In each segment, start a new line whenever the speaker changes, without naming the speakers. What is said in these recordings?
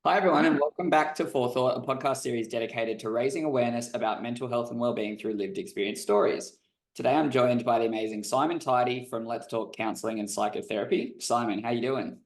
Hi, everyone, and welcome back to Forethought, a podcast series dedicated to raising awareness about mental health and wellbeing through lived experience stories. Today, I'm joined by the amazing Simon Tidy from Let's Talk Counselling and Psychotherapy. Simon, how you doing?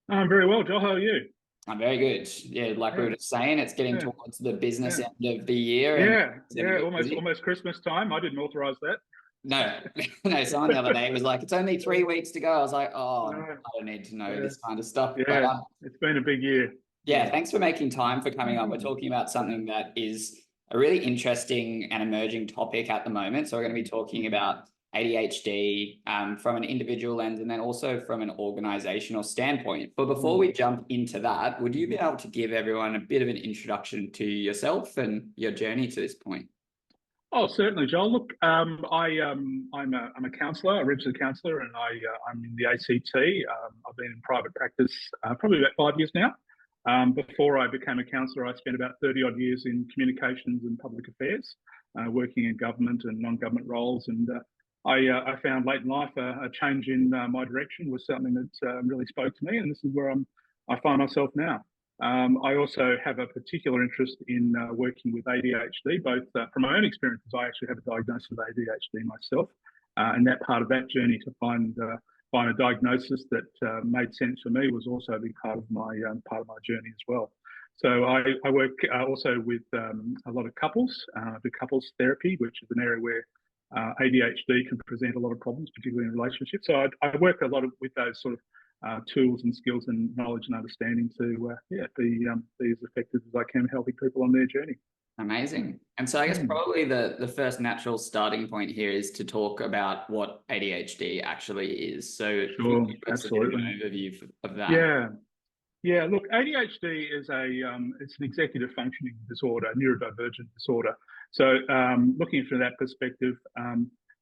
I'm very well, Joel. How are you?
I'm very good. Yeah, like we were just saying, it's getting
Yeah,
towards the business
yeah,
end of the year and
yeah,
it's getting a
yeah.
bit
Almost,
busy.
almost Christmas time. I didn't authorize that.
No, no, someone the other day was like, it's only 3 weeks to go. I was like, oh,
Uh,
I don't need to know
yeah,
this kind of stuff. But
yeah. It's been a big year. Yeah.
yeah, thanks for making time for coming on. We're talking about something that is a really interesting and emerging topic at the moment. So we're going to be talking about ADHD from an individual lens and then also from an organizational standpoint. But before we jump into that, would you be able to give everyone a bit of an introduction to yourself and your journey to this point?
Oh, certainly, Joel. Look, I'm a counsellor, a registered counsellor, and I'm in the ACT. I've been in private practice probably about 5 years now. Before I became a counsellor, I spent about 30 odd years in communications and public affairs, working in government and non-government roles. And I found late in life a change in my direction was something that really spoke to me, and this is where I find myself now. I also have a particular interest in working with ADHD, both from my own experiences. I actually have a diagnosis of ADHD myself, and that part of that journey to find a diagnosis that made sense for me was also a big part of my journey as well. So I work also with a lot of couples, the couples therapy, which is an area where ADHD can present a lot of problems, particularly in relationships. So I work a lot with those sort of tools and skills and knowledge and understanding to be as effective as I can helping people on their journey.
Amazing. And so I guess probably the first natural starting point here is to talk about what ADHD actually is. So
Sure,
it's a bit of an
absolutely.
overview of that.
Yeah, yeah. Look, ADHD is it's an executive functioning disorder, neurodivergent disorder. So looking from that perspective,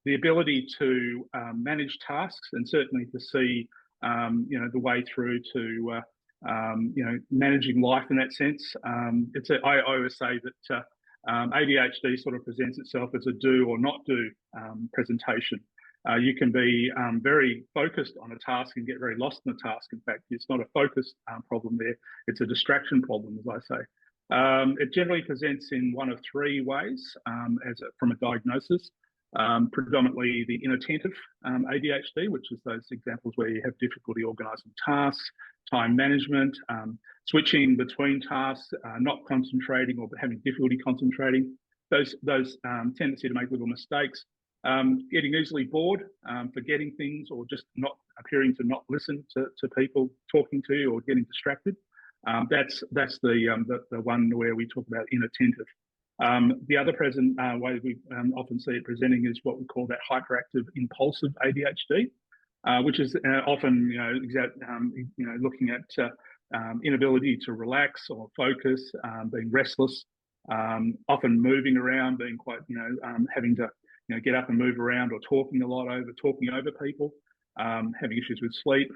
the ability to manage tasks and certainly to see the way through to managing life in that sense. I always say that ADHD sort of presents itself as a do or not do presentation. You can be very focused on a task and get very lost in the task. In fact, it's not a focus problem there; it's a distraction problem, as I say. It generally presents in one of three ways from a diagnosis. Predominantly the inattentive ADHD, which is those examples where you have difficulty organising tasks, time management, switching between tasks, not concentrating or having difficulty concentrating, those tendency to make little mistakes, getting easily bored, forgetting things, or just not appearing to not listen to people talking to you or getting distracted. That's the one where we talk about inattentive. The other present way we often see it presenting is what we call that hyperactive impulsive ADHD, which is often looking at inability to relax or focus, being restless, often moving around, being quite having to get up and move around, or talking over people, having issues with sleep.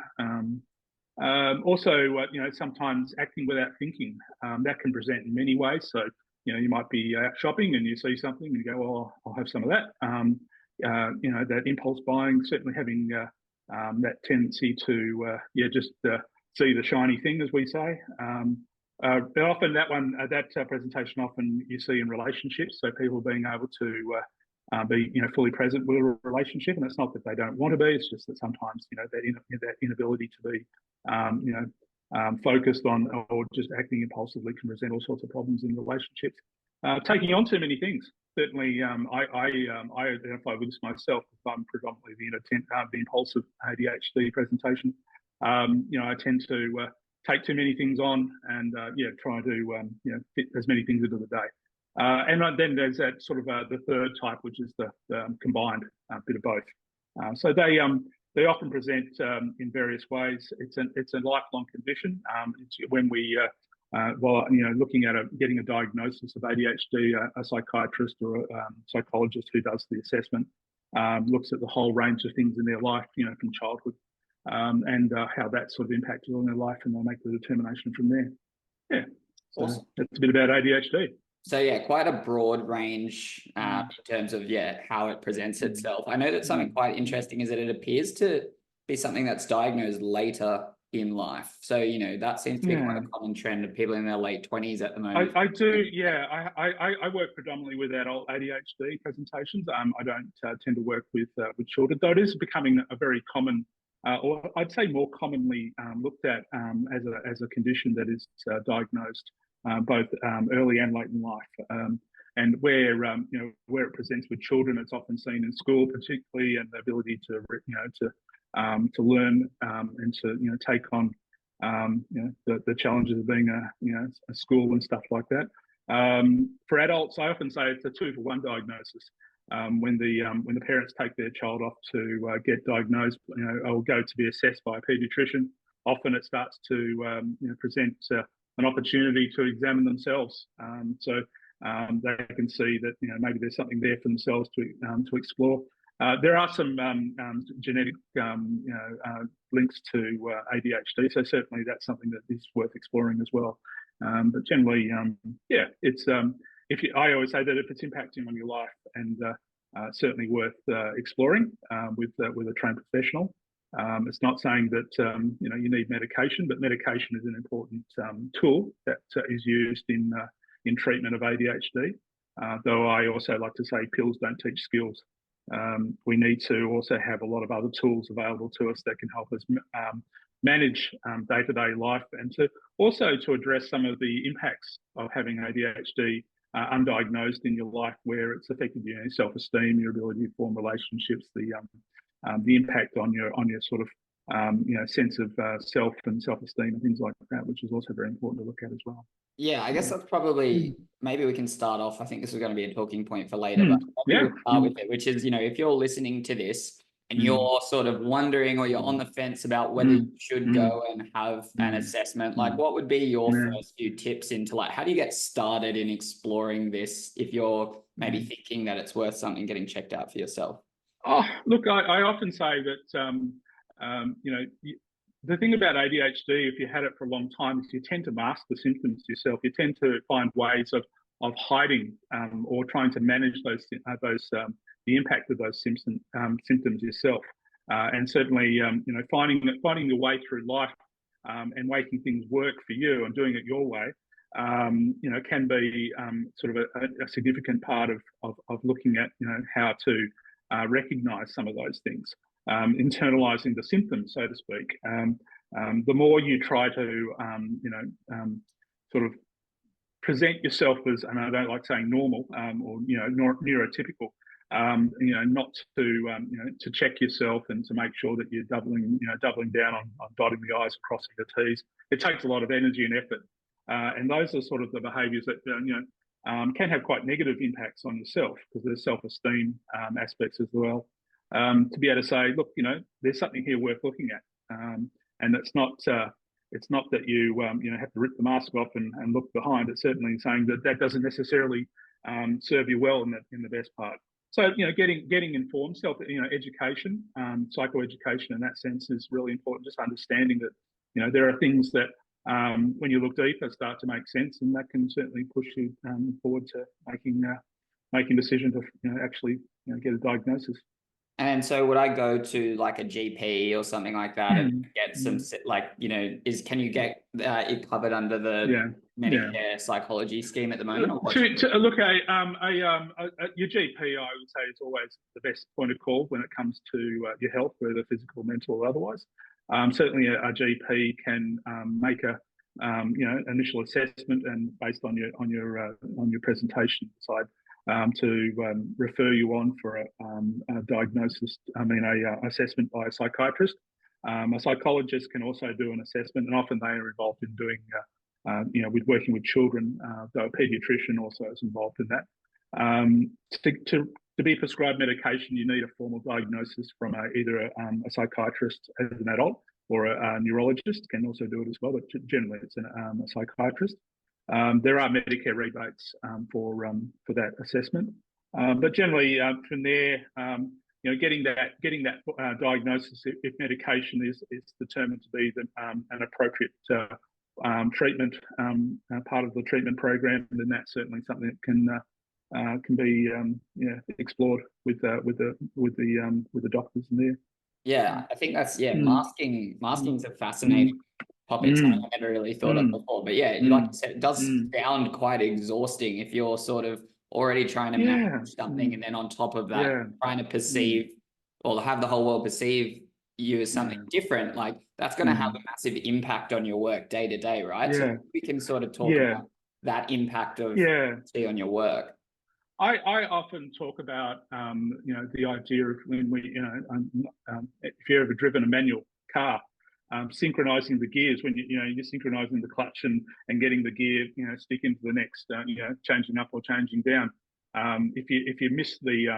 Also, sometimes acting without thinking. That can present in many ways. So, you might be out shopping and you see something and you go, "Oh, I'll have some of that." That impulse buying, certainly having that tendency to just see the shiny thing, as we say. But often that presentation often you see in relationships. So people being able to be fully present with a relationship, and it's not that they don't want to be. It's just that sometimes that inability to be focused on or just acting impulsively can present all sorts of problems in relationships. Taking on too many things. Certainly, I identify with this myself. I'm predominantly the impulsive ADHD presentation. I tend to take too many things on and try to fit as many things into the day. And then there's that sort of the third type, which is the combined bit of both. So they often present in various ways. It's a lifelong condition. It's when we looking at getting a diagnosis of ADHD, a psychiatrist or a psychologist who does the assessment looks at the whole range of things in their life, from childhood, and how that sort of impacted on their life, and they'll make the determination from there. Yeah, so awesome. That's a bit about ADHD.
So yeah, quite a broad range in terms of how it presents itself. I know that something quite interesting is that it appears to be something that's diagnosed later in life. So, you know, that seems to be quite a common trend of people in their late 20s at the moment.
I do, yeah. I work predominantly with adult ADHD presentations. I don't tend to work with children, though it is becoming a very common, or I'd say more commonly looked at as a condition that is diagnosed both early and late in life. And where where it presents with children, it's often seen in school, particularly, and the ability to to learn and to take on the challenges of being a school and stuff like that. For adults, I often say it's a 2-for-1 diagnosis. When the parents take their child off to get diagnosed, or go to be assessed by a paediatrician, often it starts to present an opportunity to examine themselves. So they can see that maybe there's something there for themselves to explore. There are some genetic links to ADHD, so certainly that's something that is worth exploring as well. But generally, yeah, it's I always say that if it's impacting on your life, and certainly worth exploring with a trained professional. It's not saying that you need medication, but medication is an important tool that is used in treatment of ADHD. Though I also like to say pills don't teach skills. We need to also have a lot of other tools available to us that can help us manage day-to-day life, and to also to address some of the impacts of having ADHD undiagnosed in your life, where it's affected your self-esteem, your ability to form relationships, the impact on your sort of sense of self and self-esteem and things like that, which is also very important to look at as well.
Yeah, I guess that's probably, maybe we can start off. I think this is going to be a talking point for later, but maybe we'll start with it, which is, if you're listening to this and you're sort of wondering, or you're on the fence about whether you should go and have an assessment, like what would be your first few tips into, like, how do you get started in exploring this if you're maybe thinking that it's worth something getting checked out for yourself?
Oh, look, I often say that, the thing about ADHD, if you had it for a long time, is you tend to mask the symptoms yourself. You tend to find ways of hiding or trying to manage the impact of those symptoms yourself. And certainly, finding your way through life and making things work for you and doing it your way, can be sort of a significant part of looking at how to recognise some of those things. Internalising the symptoms, so to speak. The more you try to, sort of present yourself as, and I don't like saying normal or neurotypical, not to check yourself and to make sure that you're doubling down on dotting the I's, crossing the T's. It takes a lot of energy and effort, and those are sort of the behaviours that can have quite negative impacts on yourself, because there's self-esteem aspects as well. To be able to say, look, there's something here worth looking at, and it's not that you have to rip the mask off and look behind. It's certainly saying that doesn't necessarily serve you well in the best part. So getting informed, education, psychoeducation in that sense is really important. Just understanding that there are things that when you look deeper start to make sense, and that can certainly push you forward to making a decision to actually get a diagnosis.
And so would I go to like a GP or something like that and get some, can you get it covered under the Medicare psychology scheme at the moment?
Look, your GP, I would say, is always the best point of call when it comes to your health, whether physical, mental, or otherwise. Certainly, a GP can make a initial assessment, and based on your presentation side, to refer you on for a diagnosis. A assessment by a psychiatrist. A psychologist can also do an assessment, and often they are involved in doing, with working with children. Though a paediatrician also is involved in that. To be prescribed medication, you need a formal diagnosis from either a psychiatrist as an adult, or a neurologist can also do it as well, but generally it's a psychiatrist. There are Medicare rebates for that assessment, but generally from there, getting that diagnosis, if medication is determined to be an appropriate treatment, part of the treatment program, then that's certainly something that can be explored with the doctors in there.
Yeah, I think that's
Mm,
Masking's a
mm,
fascinating topic, something
mm,
I never really thought of
mm,
before. But yeah, like you
mm,
said, it does
mm.
sound quite exhausting if you're sort of already trying to manage
Yeah,
something, and then on top of that,
yeah,
trying to
mm,
perceive or have the whole world perceive you as something
yeah,
different. Like that's going to have
mm,
a massive impact on your work day to day, right? So
yeah,
we can sort of talk
yeah,
about that impact of
yeah.
see on your work.
I often talk about, the idea of when we, if you've ever driven a manual car, synchronizing the gears when you're synchronizing the clutch and getting the gear, stick into the next, changing up or changing down. If you miss the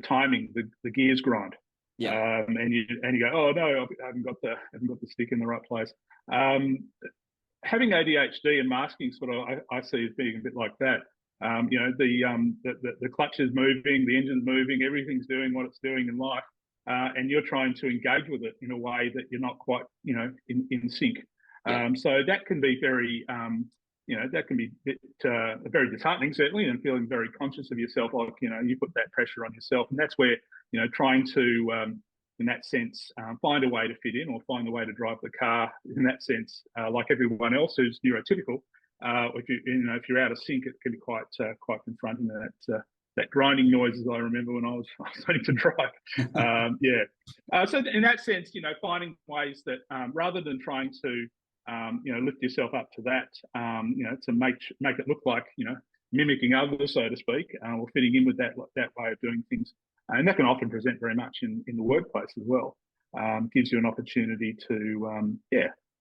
timing, the gears grind,
Yeah.
and you go, oh no, I haven't got the stick in the right place. Um, Having ADHD and masking sort of I see as being a bit like that. The clutch is moving, the engine's moving, everything's doing what it's doing in life, and you're trying to engage with it in a way that you're not quite in sync.
Yeah.
So that can be very that can be a bit, very disheartening, certainly, and feeling very conscious of yourself, like you put that pressure on yourself, and that's where trying to in that sense, find a way to fit in or find a way to drive the car in that sense, like everyone else who's neurotypical. If you're out of sync, it can be quite confronting. That grinding noise, as I remember when I was starting to drive. So in that sense, finding ways that rather than trying to lift yourself up to that, to make it look like mimicking others, so to speak, or fitting in with that way of doing things. And that can often present very much in the workplace as well. Gives you an opportunity to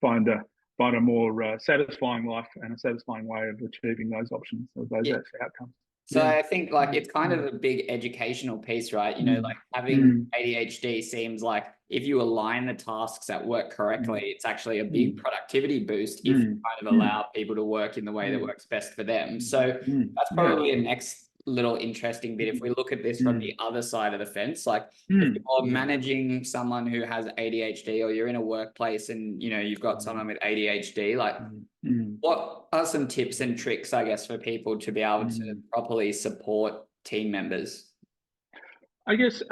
find a more satisfying life and a satisfying way of achieving those options or those
Yeah.
outcomes.
So
Yeah.
I think like it's kind of
Mm,
a big educational piece, right?
mm,
Like having
mm,
ADHD seems like if you align the tasks at work correctly,
mm,
it's actually a big
mm,
productivity boost if you
mm,
kind of
mm,
allow people to work in the way that
mm,
works best for them.
mm,
So that's
yeah.
probably a next little interesting bit. If we look at this from
Mm,
the other side of the fence, like if
mm,
you're
yeah.
managing someone who has ADHD or you're in a workplace and you've got
Mm,
someone with ADHD, like
mm, mm,
what are some tips and tricks, I guess, for people to be able to
mm.
properly support team members?
I guess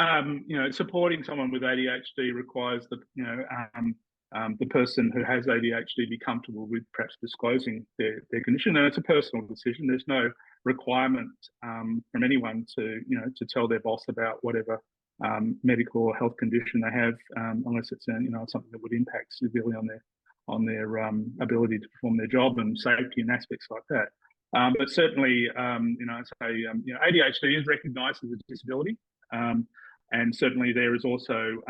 supporting someone with ADHD requires the person who has ADHD be comfortable with perhaps disclosing their condition, and it's a personal decision. There's no requirement from anyone to tell their boss about whatever medical or health condition they have, unless it's something that would impact severely on their ability to perform their job and safety and aspects like that. But certainly, ADHD is recognised as a disability. Um, and certainly there is also,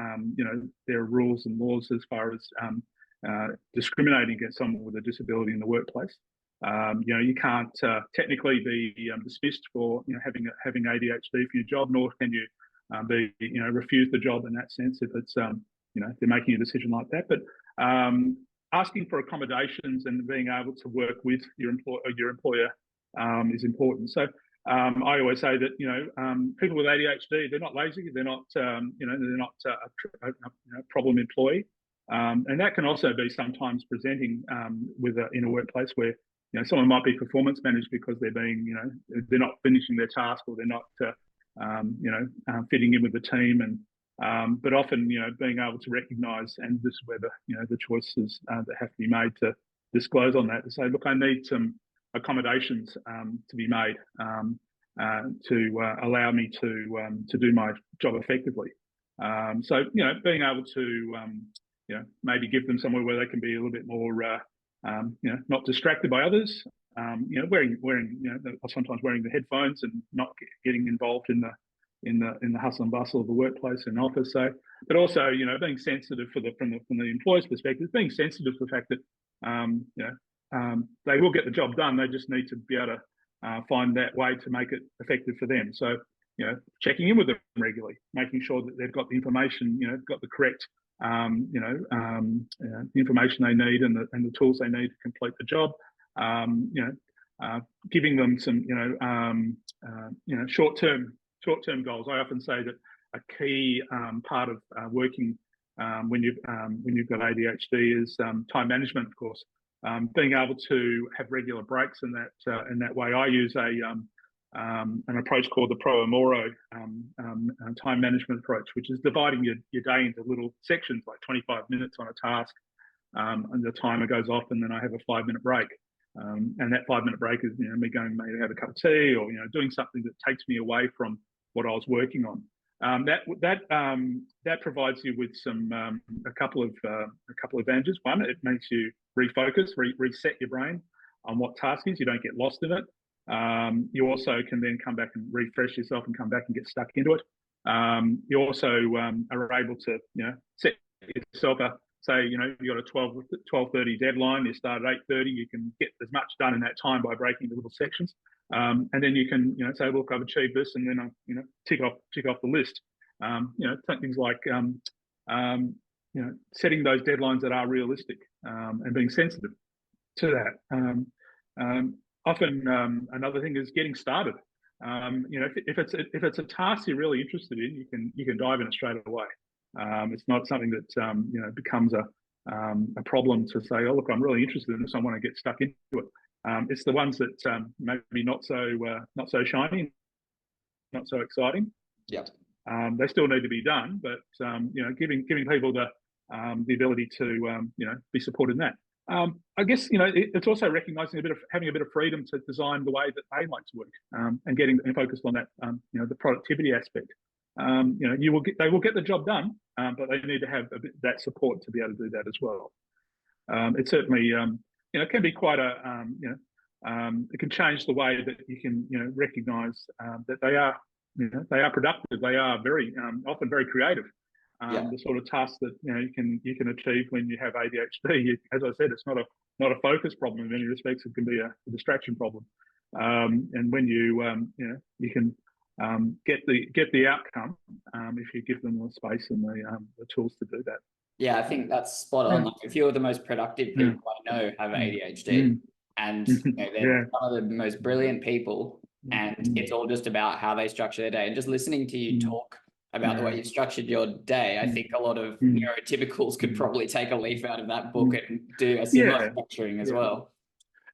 there are rules and laws as far as discriminating against someone with a disability in the workplace. You can't technically be dismissed for having ADHD for your job, nor can you be refuse the job in that sense if it's they're making a decision like that. But asking for accommodations and being able to work with your employer is important. So I always say that people with ADHD, they're not lazy, they're not a problem employee, and that can also be sometimes presenting in a workplace where someone might be performance managed because they're not finishing their task or they're not fitting in with the team, and but often being able to recognise, and this is where the choices that have to be made to disclose on that, to say, look, I need some accommodations to be made to allow me to do my job effectively. So being able to maybe give them somewhere where they can be a little bit more not distracted by others. Wearing sometimes wearing the headphones and not getting involved in the hustle and bustle of the workplace and office. So, but also being sensitive from the employer's perspective, being sensitive to the fact that they will get the job done. They just need to be able to find that way to make it effective for them. So, checking in with them regularly, making sure that they've got the information, got the correct, information they need and the tools they need to complete the job. Giving them some, short-term goals. I often say that a key part of working when you've got ADHD is time management, of course. Being able to have regular breaks in that way. I use an approach called the Pro-Amoro time management approach, which is dividing your day into little sections, like 25 minutes on a task, and the timer goes off, and then I have a 5-minute break. And that 5-minute break is, me going maybe have a cup of tea, or doing something that takes me away from what I was working on. That provides you with some a couple of advantages. One, it makes you refocus, reset your brain on what task is. You don't get lost in it. You also can then come back and refresh yourself and come back and get stuck into it. You also are able to set yourself up. Say, you've got a 12:30 deadline, you start at 8:30, you can get as much done in that time by breaking into little sections. And then you can, say, look, I've achieved this, and then I, tick off the list. Things like, setting those deadlines that are realistic, and being sensitive to that. Often, another thing is getting started. If it's a task you're really interested in, you can dive in it straight away. It's not something that becomes a problem to say, oh, look, I'm really interested in this, I want to get stuck into it. It's the ones that maybe not so shiny, not so exciting.
Yep.
They still need to be done, but giving people the ability to be supported in that. I guess it's also recognising having a bit of freedom to design the way that they like to work, and getting focused on that the productivity aspect. They will get the job done, but they need to have that support to be able to do that as well. It certainly it can be quite it can change the way that you can recognise that they are productive. They are very often very creative. The sort of tasks that you can achieve when you have ADHD. As I said, it's not a focus problem in many respects. It can be a distraction problem. And when you can get the outcome if you give them the space and the tools to do that.
Yeah, I think that's spot on. Like, a few of the most productive people I know have ADHD, and they're some of the most brilliant people. And it's all just about how they structure their day. And just listening to you talk about the way you've structured your day, I think a lot of neurotypicals could probably take a leaf out of that book and do a similar structuring as well.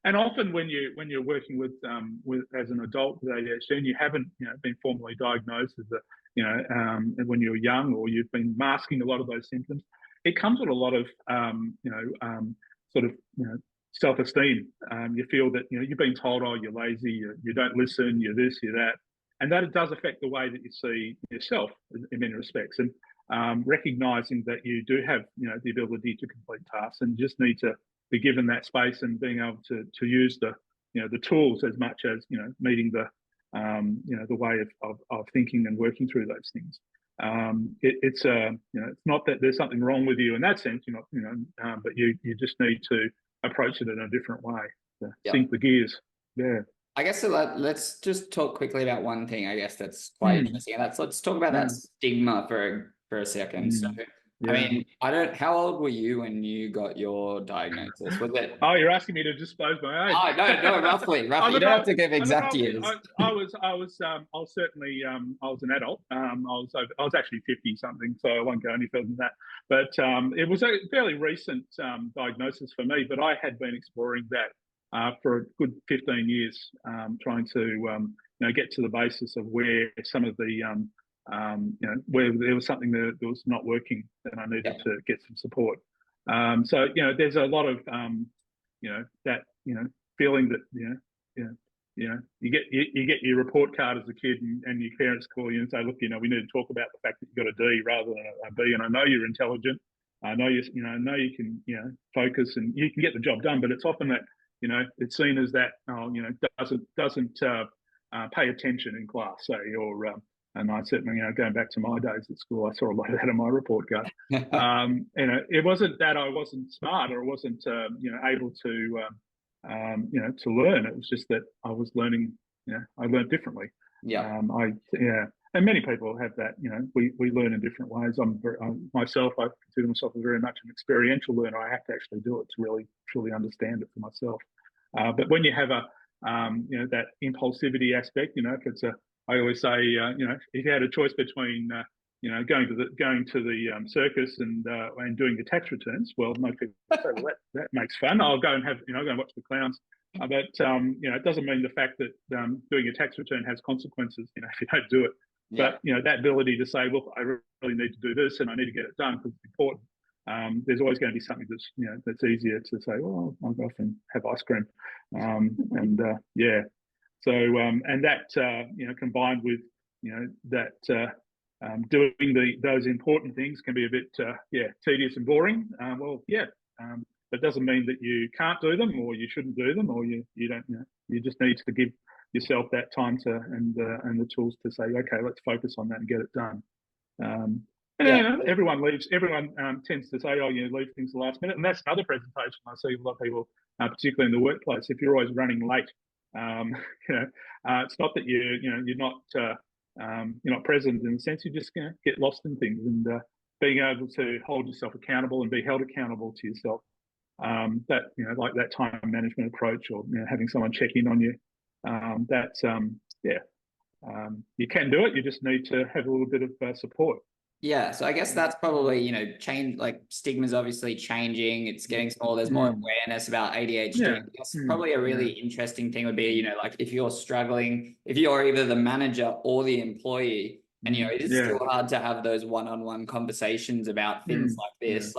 And often when you're working with as an adult with ADHD, and you haven't been formally diagnosed as when you're young, or you've been masking a lot of those symptoms, it comes with a lot of self-esteem. You feel that you've been told, oh, you're lazy, you don't listen, you're this, you're that, and that it does affect the way that you see yourself in many respects. And recognising that you do have the ability to complete tasks, and just need to be given that space and being able to use the tools as much as meeting the way of thinking and working through those things. It's not that there's something wrong with you in that sense, but you just need to approach it in a different way to sync the gears. Yeah.
I guess so. Let's just talk quickly about one thing, I guess, that's quite interesting, and let's talk about that stigma for a second. So, I mean, how old were you when you got your diagnosis? Was it?
Oh, you're asking me to disclose my age?
Oh, no, roughly. You don't have to give exact years.
I was certainly I was an adult. I was actually 50 something, so I won't go any further than that. But it was a fairly recent diagnosis for me. But I had been exploring that for a good 15 years, trying to get to the basis of where some of the where there was something that was not working, and I needed to get some support. So there's a lot of that feeling that you get your report card as a kid, and your parents call you and say, look, we need to talk about the fact that you got a D rather than a B, and I know you're intelligent, I know you can focus and you can get the job done, but it's often that it's seen as that doesn't pay attention in class, say, or and I certainly, going back to my days at school, I saw a lot of that in my report card. It wasn't that I wasn't smart or wasn't, able to learn. It was just that I was learning. I learned differently. And many people have that. We learn in different ways. Myself, I consider myself very much an experiential learner. I have to actually do it to really truly understand it for myself. But when you have that impulsivity aspect, if it's I always say, if you had a choice between going to the circus and doing your tax returns. Well, most people say, well, that makes fun. I'll go and go and watch the clowns. But it doesn't mean the fact that doing a tax return has consequences. If you don't do it. Yeah. But that ability to say, look, I really need to do this, and I need to get it done because it's important. There's always going to be something that's that's easier to say. Well, I'll go off and have ice cream, yeah. So and that combined with that doing those important things can be a bit tedious and boring. That doesn't mean that you can't do them or you shouldn't do them, or you don't. You just need to give yourself that time to and the tools to say, okay, let's focus on that and get it done. Everyone leaves. Everyone tends to say, oh, leave things the last minute, and that's another presentation I see a lot of people, particularly in the workplace. If you're always running late, it's not that you're not present in the sense you just get lost in things, and being able to hold yourself accountable and be held accountable to yourself. Like that time management approach, or having someone check in on you. You can do it. You just need to have a little bit of support.
Yeah, so I guess that's probably, change, like stigma's obviously changing, it's getting smaller, there's more awareness about ADHD. Yeah. That's probably a really interesting thing would be, like if you're struggling, if you're either the manager or the employee, and, it is still hard to have those one-on-one conversations about things like this.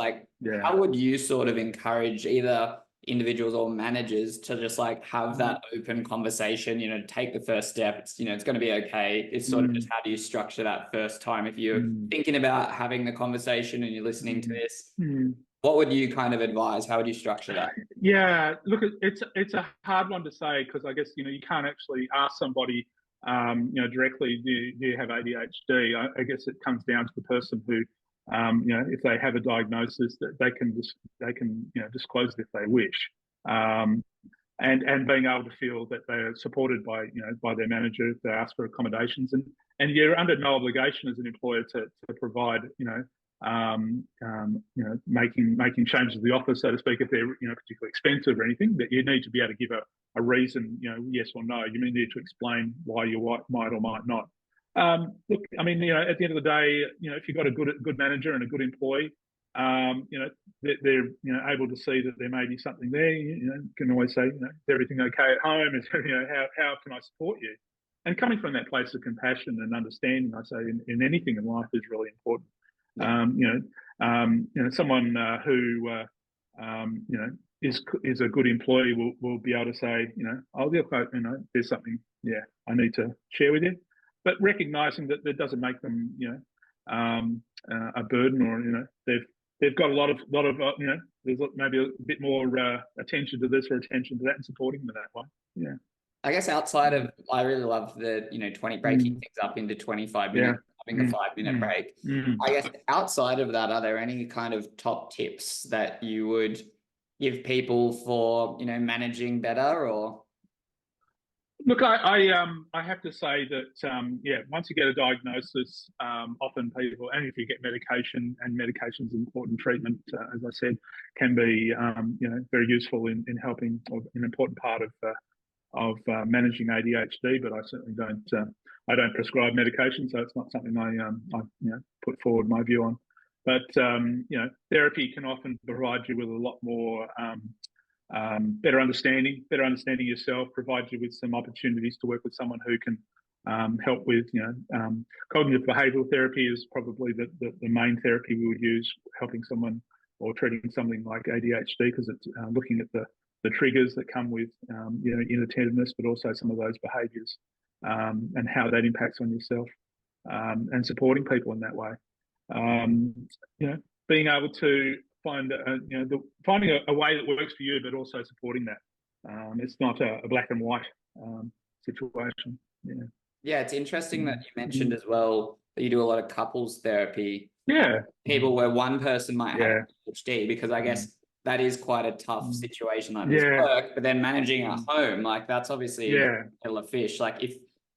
How would you sort of encourage either individuals or managers to just like have that open conversation, take the first step? It's, it's going to be okay. It's sort of just how do you structure that first time? If you're thinking about having the conversation and you're listening to this, what would you kind of advise? How would you structure that?
Yeah, look, it's a hard one to say, because I guess, you can't actually ask somebody, directly, do you have ADHD? I guess it comes down to the person who, if they have a diagnosis, that they can disclose it if they wish, and being able to feel that they're supported by their manager if they ask for accommodations, and you're under no obligation as an employer to provide making changes to the office, so to speak, if they're particularly expensive or anything. That you need to be able to give a reason, yes or no. You need to explain why you might or might not. Look, I mean, at the end of the day, if you've got a good manager and a good employee, they're able to see that there may be something there. You can always say, is everything okay at home? Is how can I support you? And coming from that place of compassion and understanding, I say in anything in life is really important. Someone who is a good employee will be able to say, oh, there's something, I need to share with you. But recognizing that doesn't make them, a burden, or they've got a lot of there's maybe a bit more attention to this or attention to that, and supporting them in that one. Yeah.
I guess outside of, I really love the 20 breaking things up into 25 minutes, having a 5-minute break. I guess outside of that, are there any kind of top tips that you would give people for managing better? Or
look, I have to say that once you get a diagnosis, often people, and if you get medication, and medication's important treatment, as I said, can be very useful in helping, or an important part of managing ADHD. But I certainly don't prescribe medication, so it's not something I put forward my view on. But therapy can often provide you with a lot more better understanding yourself, provide you with some opportunities to work with someone who can help with, cognitive behavioural therapy is probably the main therapy we would use, helping someone or treating something like ADHD, because it's looking at the triggers that come with, inattentiveness, but also some of those behaviours and how that impacts on yourself, and supporting people in that way. Being able to find, finding a way that works for you, but also supporting that. It's not a black and white situation.
Yeah, it's interesting that you mentioned as well that you do a lot of couples therapy.
Yeah.
People where one person might have ADHD, because I guess that is quite a tough situation like this work, but then managing at home, like that's obviously a kettle of fish. Like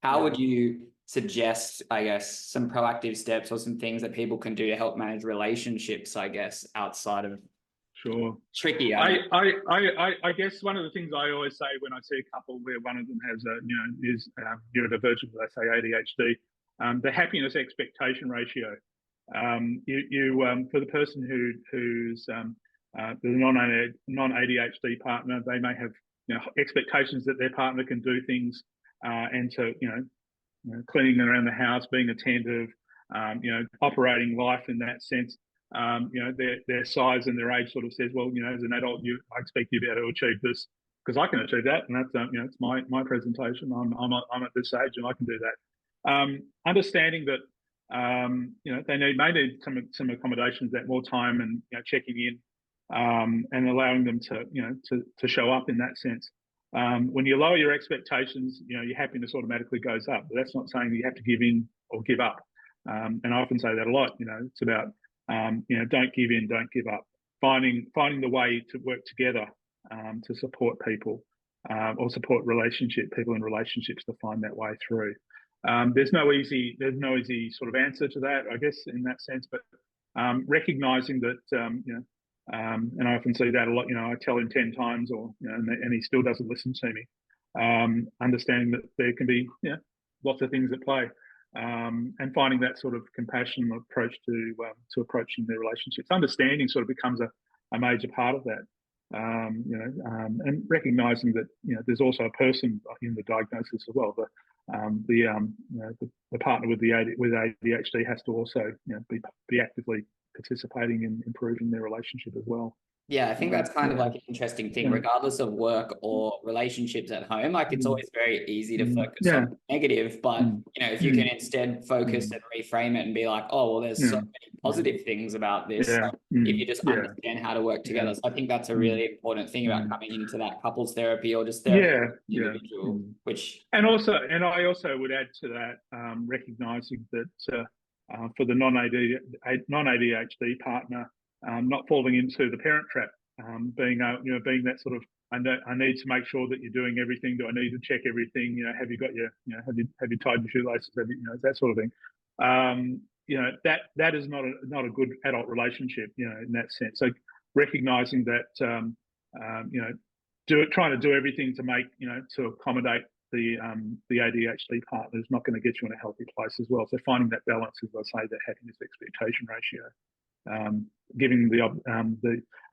how would you suggest, I guess, some proactive steps or some things that people can do to help manage relationships, I guess, outside of tricky?
I guess one of the things I always say when I see a couple where one of them has is neurodivergent, I say ADHD, the happiness expectation ratio For the person who's the non-ADHD partner, they may have expectations that their partner can do things and to cleaning around the house, being attentive, operating life in that sense. Their size and their age sort of says, well, as an adult, I expect you to be able to achieve this because I can achieve that, and that's it's my presentation. I'm at this age and I can do that. Understanding that they may need some accommodations, that more time and checking in and allowing them to show up in that sense. When you lower your expectations, your happiness automatically goes up. But that's not saying that you have to give in or give up. And I often say that a lot. It's about don't give in, don't give up. Finding the way to work together to support people or support people in relationships to find that way through. There's no easy sort of answer to that, I guess, in that sense. But recognizing that and I often see that a lot. I tell him 10 times, and he still doesn't listen to me. Understanding that there can be lots of things at play, and finding that sort of compassionate approach to approaching their relationships. Understanding sort of becomes a major part of that. And recognizing that there's also a person in the diagnosis as well. The partner with ADHD has to also be actively participating in improving their relationship as well.
Yeah, I think that's kind of like an interesting thing, regardless of work or relationships at home. Like it's always very easy to focus on the negative, but if you can instead focus and reframe it and be like, oh, well, there's so many positive things about this. Like, if you just understand how to work together. So I think that's a really important thing about coming into that couples therapy or just therapy individual, And
I also would add to that, recognizing that for the non-ADHD partner, not falling into the parent trap, being that sort of, I need to make sure that you're doing everything. Do I need to check everything? Have you got your, have you tied your shoelaces? That sort of thing. That is not a good adult relationship, in that sense. So recognizing that, trying to do everything to make, to accommodate the ADHD partner is not going to get you in a healthy place as well. So finding that balance, as I say, that happiness expectation ratio. Giving the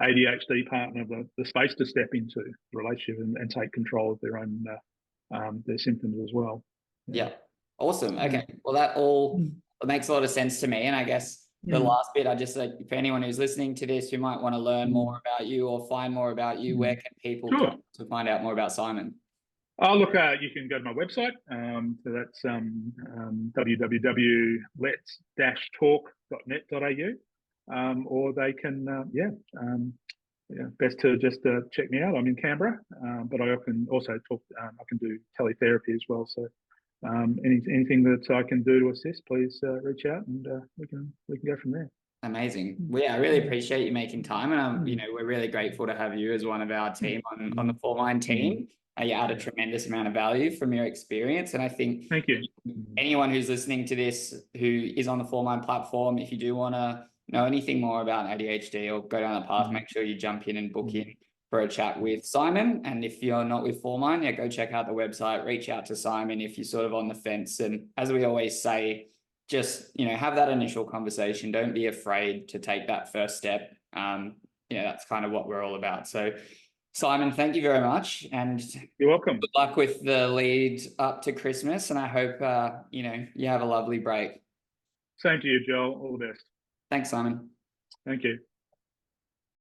ADHD partner the space to step into the relationship and take control of their own their symptoms as well.
Yeah, awesome. Okay, well, that all makes a lot of sense to me. And I guess the last bit, I just said, for anyone who's listening to this who might want to learn more about you or find more about you, where can people go to find out more about Simon?
Oh, look, you can go to my website. So that's www.lets-talk.net.au. Or they can, best to just check me out. I'm in Canberra, but I can also talk. I can do teletherapy as well. So anything that I can do to assist, please reach out, and we can go from there.
Amazing. Well, yeah, I really appreciate you making time, and we're really grateful to have you as one of our team on the Forethought team. You add a tremendous amount of value from your experience, and I think
thank you.
Anyone who's listening to this who is on the Forethought platform, if you do want to know anything more about ADHD or go down that path, make sure you jump in and book in for a chat with Simon. And if you're not with Forethought, go check out the website, reach out to Simon if you're sort of on the fence. And as we always say, just, have that initial conversation. Don't be afraid to take that first step. That's kind of what we're all about. So Simon, thank you very much. And
you're welcome.
Good luck with the lead up to Christmas. And I hope, you have a lovely break.
Same to you, Joel. All the best.
Thanks, Simon.
Thank you.